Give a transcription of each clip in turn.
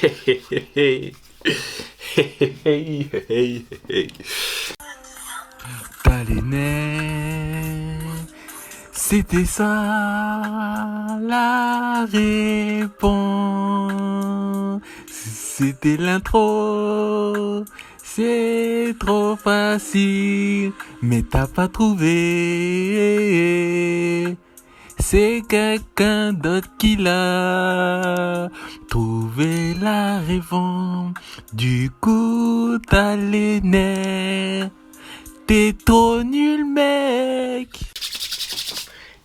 Hey, hey, hey. Hey, hey, hey, hey. T'as les nerfs, c'était ça la réponse. C'était l'intro, c'est trop facile, mais t'as pas trouvé. C'est quelqu'un d'autre qui l'a trouvé la réponse. Du coup, t'as les nerfs. T'es trop nul, mec.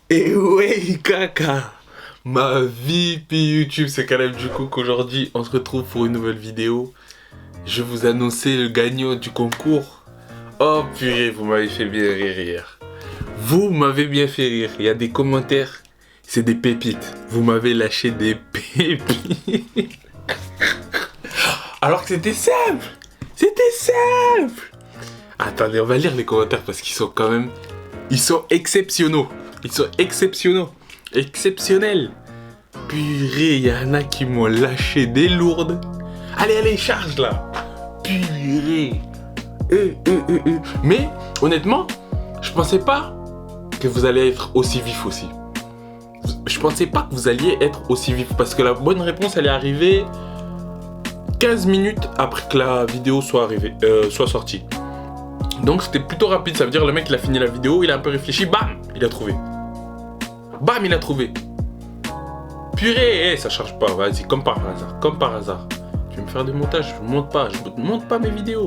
Et ouais, caca. Ma vie, puis YouTube, c'est Caleb du Cook. Aujourd'hui, on se retrouve pour une nouvelle vidéo. Je vais vous annoncer le gagnant du concours. Oh purée, vous m'avez fait bien rire hier. Vous m'avez bien fait rire. Il y a des commentaires, c'est des pépites. Vous m'avez lâché des pépites. Alors que c'était simple. C'était simple. Attendez, on va lire les commentaires parce qu'ils sont quand même... Ils sont exceptionnels. Ils sont exceptionnels. Exceptionnels. Purée, il y en a qui m'ont lâché des lourdes. Allez, allez, charge là. Purée. Mais, honnêtement, je pensais pas que vous allez être aussi vif aussi. Je pensais pas que vous alliez être aussi vif. Parce que la bonne réponse, elle est arrivée 15 minutes après que la vidéo soit sortie. Donc c'était plutôt rapide, ça veut dire le mec il a fini la vidéo, il a un peu réfléchi, bam, il a trouvé. Bam, il a trouvé. Purée, ça charge pas, vas-y, comme par hasard, comme par hasard. Tu veux me faire des montages, je monte pas mes vidéos.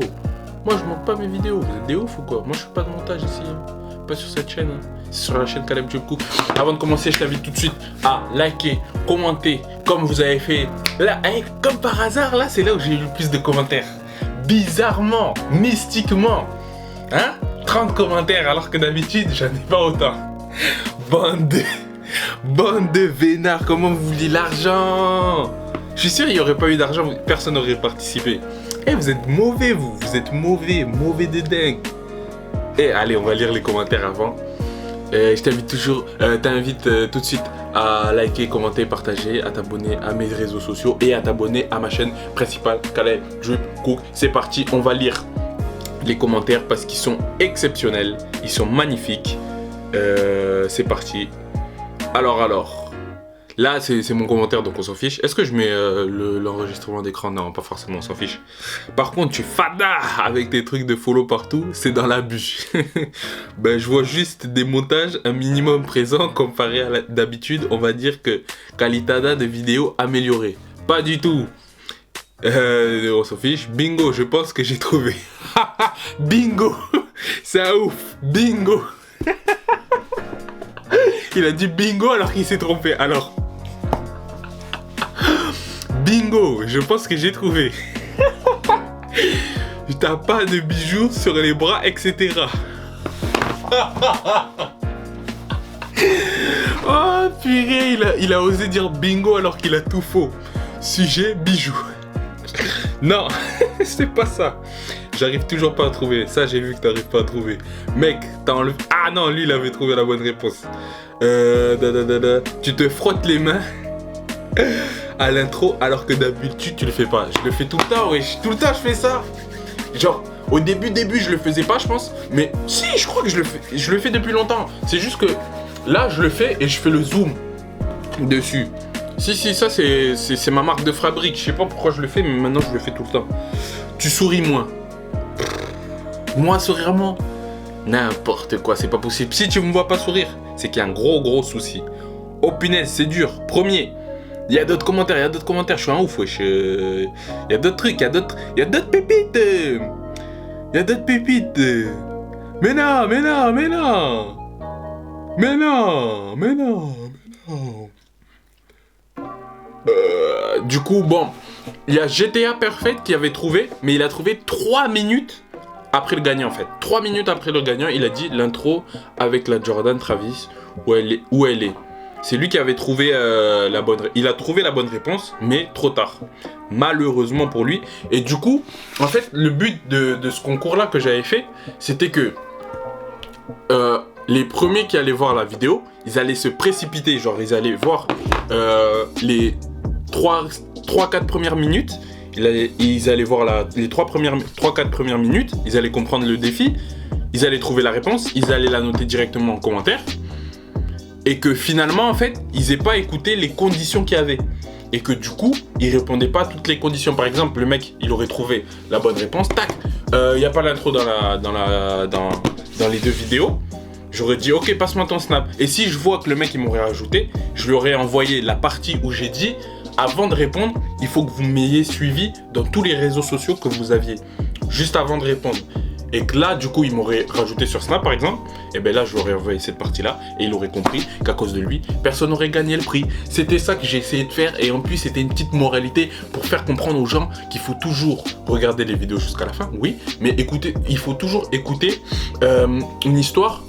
Moi je monte pas mes vidéos, vous êtes des ouf ou quoi? Moi je fais pas de montage ici, hein. Pas sur cette chaîne, hein. C'est sur la chaîne Caleb du Cook. Avant de commencer, je t'invite tout de suite à liker, commenter, comme vous avez fait. Là, comme par hasard, là c'est là où j'ai eu le plus de commentaires. Bizarrement, mystiquement. Hein? 30 commentaires alors que d'habitude j'en ai pas autant. Bande de vénards, comment vous voulez l'argent? Je suis sûr il n'y aurait pas eu d'argent, personne n'aurait participé. Vous êtes mauvais vous êtes mauvais de dingue. Allez, on va lire les commentaires avant. Je t'invite tout de suite à liker, commenter, partager, à t'abonner à mes réseaux sociaux et à t'abonner à ma chaîne principale Caleb du Cook. C'est parti, on va lire les commentaires parce qu'ils sont exceptionnels, ils sont magnifiques. C'est parti. Alors. Là, c'est mon commentaire, donc on s'en fiche. Est-ce que je mets l'enregistrement d'écran? Non, pas forcément, on s'en fiche. Par contre, tu fada avec tes trucs de follow partout, c'est dans l'abus. Ben, je vois juste des montages un minimum présent comparé à d'habitude. On va dire que qualitada de vidéo améliorée. Pas du tout. On s'en fiche. Bingo, je pense que j'ai trouvé. Bingo. C'est un ouf. Bingo. Il a dit bingo alors qu'il s'est trompé. Alors. Bingo, je pense que j'ai trouvé. T'as pas de bijoux sur les bras, etc. Oh purée, il a osé dire bingo alors qu'il a tout faux. Sujet, bijoux. Non, c'est pas ça. J'arrive toujours pas à trouver. Ça, j'ai vu que t'arrives pas à trouver. Mec, t'as enlevé... Ah non, lui, il avait trouvé la bonne réponse. Tu te frottes les mains à l'intro alors que d'habitude, tu le fais pas. Je le fais tout le temps, wesh. Tout le temps, je fais ça. Genre, au début, je le faisais pas, je pense. Mais si, je crois que je le fais. Je le fais depuis longtemps. C'est juste que là, je le fais et je fais le zoom dessus. Si, ça, c'est ma marque de fabrique. Je sais pas pourquoi je le fais, mais maintenant, je le fais tout le temps. Tu souris moins. Moi, sourire moins. N'importe quoi, c'est pas possible. Si tu me vois pas sourire, c'est qu'il y a un gros souci. Oh punaise, c'est dur. Premier. Il y a d'autres commentaires, je suis un ouf, wesh. Il y a d'autres trucs, il y a d'autres pépites. Il y a d'autres pépites. Mais non. Du coup, bon, il y a GTA Perfect qui avait trouvé, mais il a trouvé 3 minutes après le gagnant en fait. 3 minutes après le gagnant, il a dit l'intro avec la Jordan Travis, où elle est. C'est lui qui avait trouvé il a trouvé la bonne réponse, mais trop tard. Malheureusement pour lui. Et du coup, en fait, le but de ce concours-là que j'avais fait, c'était que les premiers qui allaient voir la vidéo, ils allaient se précipiter. Genre, ils allaient voir les 3-4 premières minutes, ils allaient voir les 3-4 premières minutes, ils allaient comprendre le défi, ils allaient trouver la réponse, ils allaient la noter directement en commentaire. Et que finalement, en fait, ils n'aient pas écouté les conditions qu'il y avait. Et que du coup, ils ne répondaient pas à toutes les conditions. Par exemple, le mec, il aurait trouvé la bonne réponse. Tac, il n'y a pas l'intro dans les 2 vidéos. J'aurais dit, ok, passe-moi ton snap. Et si je vois que le mec, il m'aurait rajouté, je lui aurais envoyé la partie où j'ai dit, avant de répondre, il faut que vous m'ayez suivi dans tous les réseaux sociaux que vous aviez. Juste avant de répondre. Et que là, du coup, il m'aurait rajouté sur Snap, par exemple. Et bien là, je lui aurais envoyé cette partie-là. Et il aurait compris qu'à cause de lui, personne n'aurait gagné le prix. C'était ça que j'ai essayé de faire. Et en plus, c'était une petite moralité pour faire comprendre aux gens qu'il faut toujours regarder les vidéos jusqu'à la fin. Oui, mais écoutez, il faut toujours écouter une histoire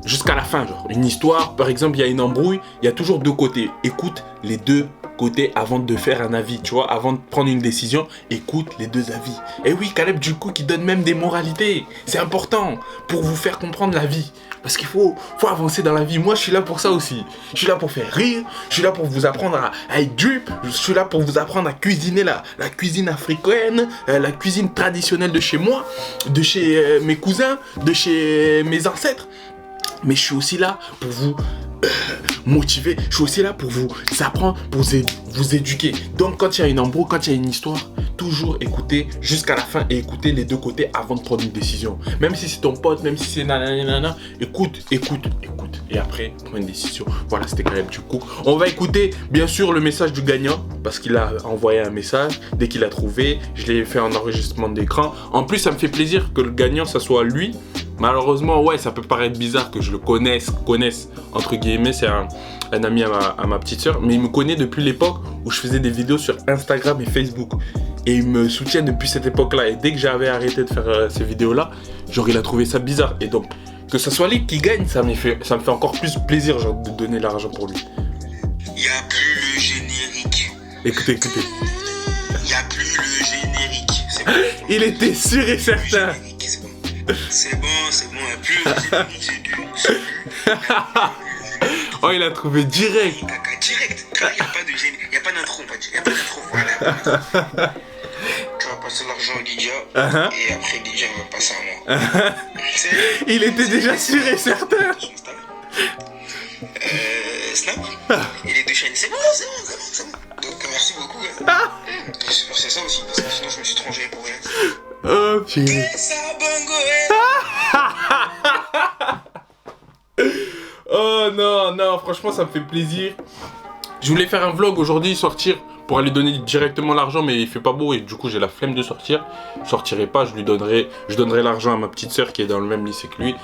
jusqu'à la fin. Genre. Une histoire, par exemple, il y a une embrouille. Il y a toujours 2 côtés. Écoute les 2 côté avant de faire un avis, tu vois, avant de prendre une décision, écoute les 2 avis. Et oui, Caleb du coup qui donne même des moralités, c'est important pour vous faire comprendre la vie, parce qu'il faut avancer dans la vie. Moi je suis là pour ça aussi, je suis là pour faire rire, je suis là pour vous apprendre à être drip, je suis là pour vous apprendre à cuisiner la cuisine africaine, la cuisine traditionnelle de chez moi, de chez mes cousins, de chez mes ancêtres, mais je suis aussi là pour vous motiver, je suis aussi là pour vous apprendre, pour vous éduquer. Donc quand il y a une embrouille, quand il y a une histoire, toujours écouter jusqu'à la fin et écouter les 2 côtés avant de prendre une décision. Même si c'est ton pote, même si c'est nanana, écoute. Et après, prends une décision. Voilà, c'était Caleb du coup. On va écouter bien sûr le message du gagnant parce qu'il a envoyé un message. Dès qu'il a trouvé, je l'ai fait en enregistrement d'écran. En plus, ça me fait plaisir que le gagnant, ça soit lui. Malheureusement, ouais, ça peut paraître bizarre que je le connaisse entre guillemets, c'est un ami à ma petite sœur, mais il me connaît depuis l'époque où je faisais des vidéos sur Instagram et Facebook. Et il me soutient depuis cette époque-là. Et dès que j'avais arrêté de faire ces vidéos-là, genre il a trouvé ça bizarre. Et donc, que ce soit lui qui gagne, ça me fait encore plus plaisir genre, de donner l'argent pour lui. Il n'y a plus le générique. Écoutez. Il n'y a plus le générique. C'est bon. Il était sûr et certain. C'est bon, il n'y a plus le générique, c'est du. Oh, il a trouvé direct. Direct. Il n'y a pas de générique, il n'y a pas d'intro, on va dire. Il n'y a pas d'intro, voilà. Tu vas passer l'argent à Lydia, et après Lydia va passer à moi. Il était déjà sûr et certain. Snap et les 2 chaînes, c'est bon. Donc merci beaucoup. C'est ça aussi, parce que sinon je me suis trompé pour rien. Oh putain. Oh non, franchement ça me fait plaisir. Je voulais faire un vlog aujourd'hui, sortir pour aller donner directement l'argent, mais il fait pas beau et du coup j'ai la flemme de sortir. Je sortirai pas, je donnerai l'argent à ma petite sœur qui est dans le même lycée que lui.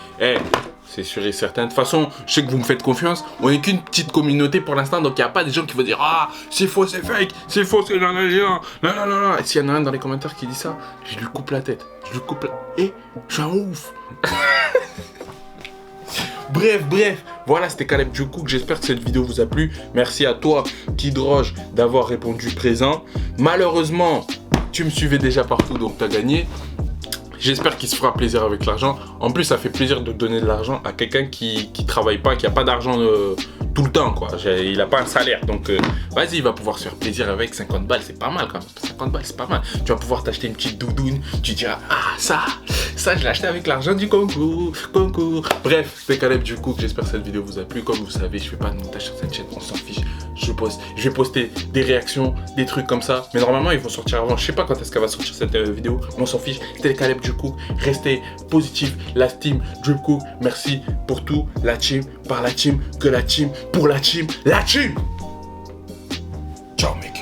C'est sûr et certain. De toute façon, je sais que vous me faites confiance. On n'est qu'une petite communauté pour l'instant, donc il n'y a pas des gens qui vont dire ah c'est faux, c'est fake, c'est faux, c'est non. Et s'il y en a un dans les commentaires qui dit ça, je lui coupe la tête. Et je suis un ouf. Bref, voilà, c'était Caleb du coup. J'espère que cette vidéo vous a plu. Merci à toi, Kidroge, d'avoir répondu présent. Malheureusement, tu me suivais déjà partout, donc tu as gagné. J'espère qu'il se fera plaisir avec l'argent. En plus, ça fait plaisir de donner de l'argent à quelqu'un qui travaille pas, qui a pas d'argent tout le temps, quoi. Il a pas un salaire, donc vas-y, il va pouvoir se faire plaisir avec 50 balles, c'est pas mal quand même. 50 balles, c'est pas mal. Tu vas pouvoir t'acheter une petite doudoune. Tu diras, ah, ça, je l'ai acheté avec l'argent du concours. Bref, c'est Caleb du coup. J'espère que cette vidéo vous a plu. Comme vous savez, je fais pas de montage sur cette chaîne, on s'en fiche. Je vais poster des réactions, des trucs comme ça. Mais normalement, ils vont sortir avant. Je sais pas quand est-ce qu'elle va sortir cette vidéo, mais on s'en fiche. C'était Caleb du coup. Restez positifs. La team Drip Cook, merci pour tout. La team, par la team, que la team, pour la team, la team. Ciao, mec.